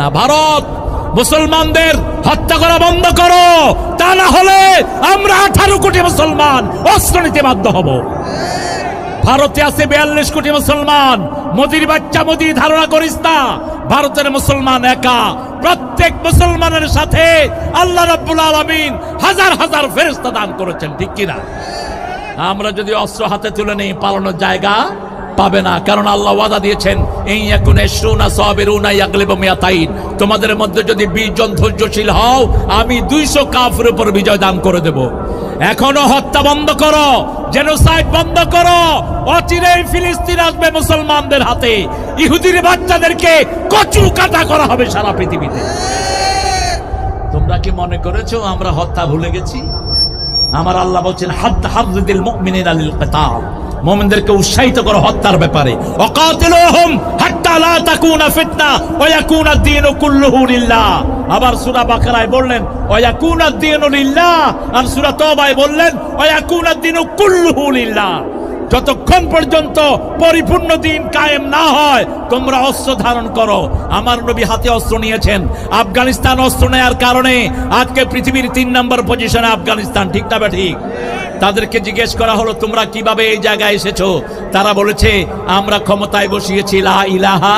না, ভারত মুসলমানদের হত্যা করা বন্ধ করো, তা না হলে আমরা 18 কোটি মুসলমান অস্ত্র নিতে বাধ্য হব। ভারতে আছে 42 কোটি মুসলমান। মোদির বাচ্চা মোদি, ধারণা করিস না ভারতের মুসলমান একা। প্রত্যেক মুসলমানের সাথে আল্লাহ রাব্বুল আলামিন হাজার হাজার ফেরেশতা দান করেছেন, ঠিক কিনা? আমরা যদি অস্ত্র হাতে তুলে নেই, পালানোর জায়গা পাবে না। কারণ আল্লাহ ওয়াদা দিয়েছেন, তোমাদের মধ্যে যদি 20 জন ধৈর্যশীল হও, আমি 200 কাফের উপর বিজয় দান করে দেব। এখনো হত্যা বন্ধ করো, জেনোসাইড বন্ধ করো। অচিরেই ফিলিস্তিন আসবে মুসলমানদের হাতে। ইহুদির বাচ্চাদেরকে কচু কাটা করা হবে সারা পৃথিবীতে। তোমরা কি মনে করেছো আমরা হত্যা ভুলে গেছি? আমার আল্লাহ বলছেন, হাদ্দিল মুমিনিনা লিল কিতাল, মুমিনদেরকে উৎসাহিত করো হত্যার ব্যাপারে। ওয়াকাতিলুহুম হাত্তা লা তাকুনা ফিতনা ওয়া ইয়াকুনা আদ-দীনু কুল্লুহু লিল্লাহ। আবার সূরা বাকারায় বললেন ওয়া ইয়াকুনা আদ-দীনু লিল্লাহ, আর সূরা তওবায় বললেন ওয়া ইয়াকুনা আদ-দীনু কুল্লুহু লিল্লাহ। যতক্ষণ পর্যন্ত পরিপূর্ণ দিন কায়েম না হয়, তোমরা অস্ত্র ধারণ করো। আমার নবী হাতে অস্ত্র নিয়েছেন। আফগানিস্তান অস্ত্র নেয়ার কারণে আজকে পৃথিবীর 3 নম্বর পজিশনে আফগানিস্তান, ঠিক না ঠিক? তাদেরকে জিজ্ঞেস করা হলো, তোমরা কিভাবে এই জায়গায় এসেছো? তারা বলেছে, আমরা ক্ষমতায় বসিয়েছি লা ইলাহা